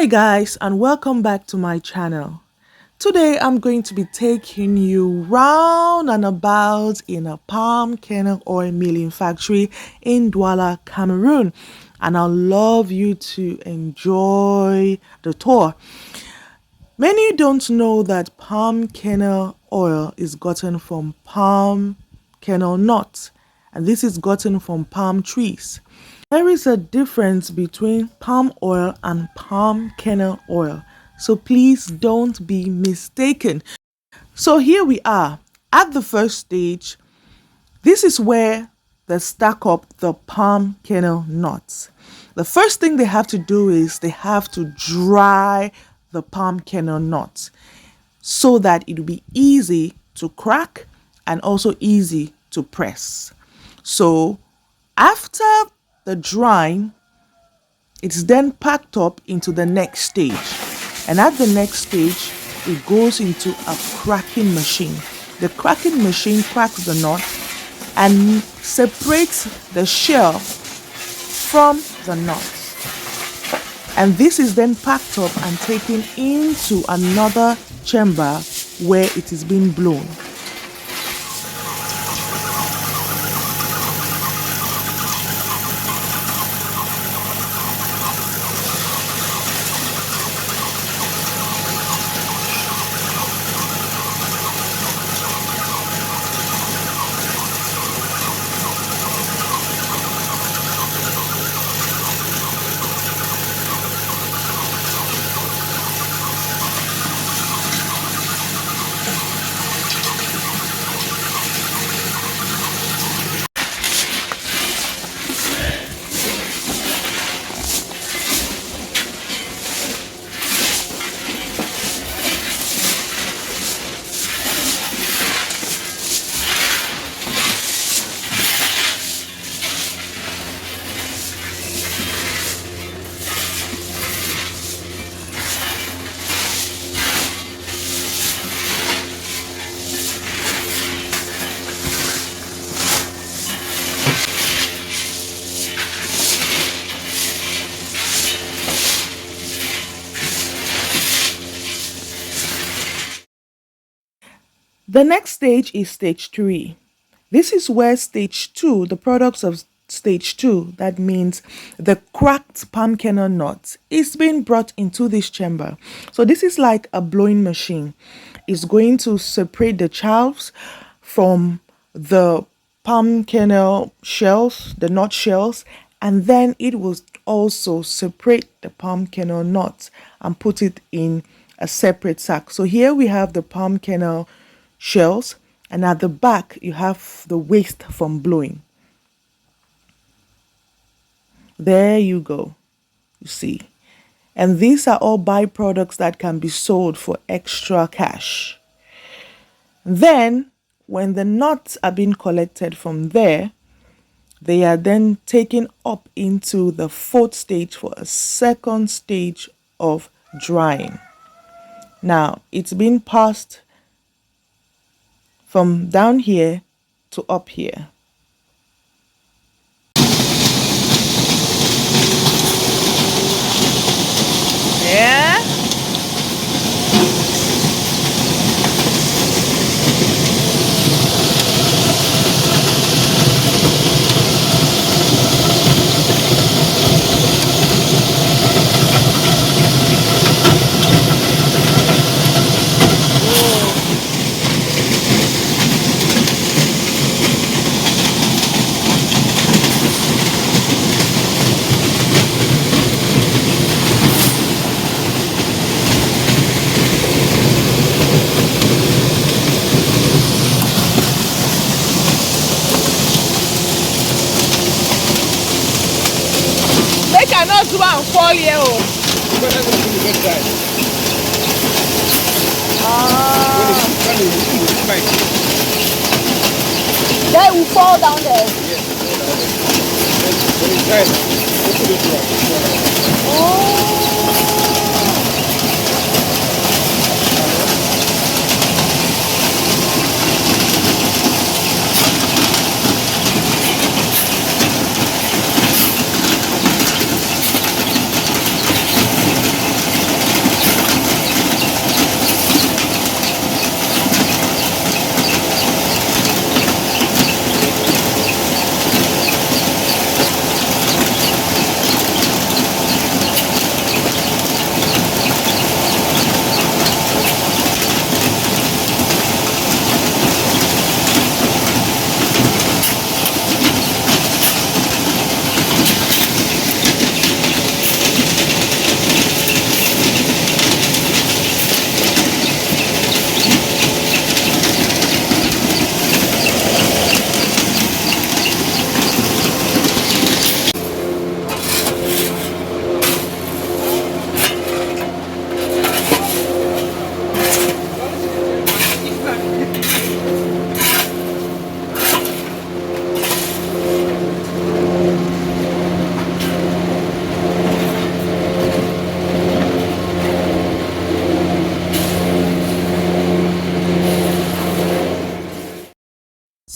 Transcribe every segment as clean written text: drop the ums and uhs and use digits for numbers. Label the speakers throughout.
Speaker 1: Guys, and welcome back to my channel. Today I'm going to be taking you round and about in a palm kernel oil milling factory in Douala, Cameroon, and I'd love you to enjoy the tour. Many don't know that palm kernel oil is gotten from palm kernel nuts, and this is gotten from palm trees. There is a difference between palm oil and palm kernel oil, so please don't be mistaken. So here we are at the first stage. This is where they stack up the palm kernel nuts. The first thing they have to do is they have to dry the palm kernel nuts so that it will be easy to crack and also easy to press. So after the drying, it's then packed up into the next stage, and at the next stage it goes into a cracking machine. The cracking machine cracks the nut and separates the shell from the nuts, and this is then packed up and taken into another chamber where it is being blown. The next stage is stage 3. This is where stage 2, the products of stage 2, that means the cracked palm kernel nut, is being brought into this chamber. So this is like a blowing machine. It's going to separate the chaffs from the palm kernel shells, the nut shells, and then it will also separate the palm kernel nuts and put it in a separate sack. So here we have the palm kernel shells, and at the back you have the waste from blowing. There you go, you see. And these are all byproducts that can be sold for extra cash. Then when the nuts are being collected from there, they are then taken up into the 4th stage for a second stage of drying. Now it's been passed from down here to up here. Yeah. They cannot do and fall here. They will fall down there.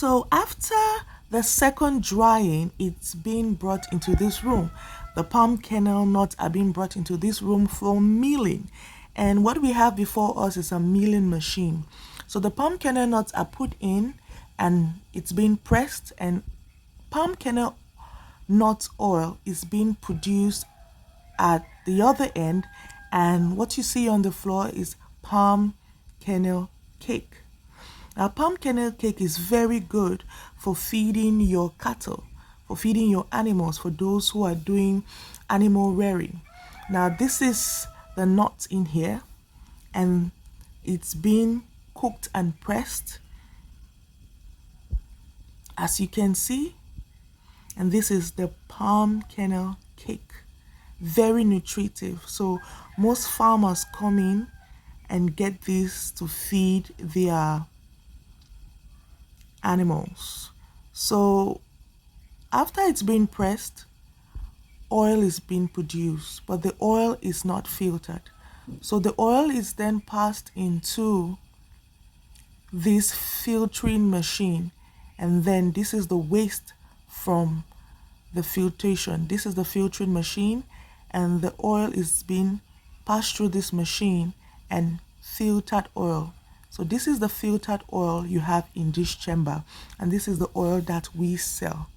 Speaker 1: So after the second drying, it's being brought into this room. The palm kernel nuts are being brought into this room for milling. And what we have before us is a milling machine. So the palm kernel nuts are put in and it's being pressed, and palm kernel nut oil is being produced at the other end, and what you see on the floor is palm kernel cake. Now, palm kernel cake is very good for feeding your cattle, for feeding your animals, for those who are doing animal rearing. Now, this is the nut in here, and it's been cooked and pressed, as you can see. And this is the palm kernel cake. Very nutritive. So most farmers come in and get this to feed their animals. So after it's been pressed, oil is being produced, but the oil is not filtered. So the oil is then passed into this filtering machine, and then this is the waste from the filtration. This is the filtering machine, and the oil is being passed through this machine and filtered oil. So this is the filtered oil you have in this chamber, and this is the oil that we sell.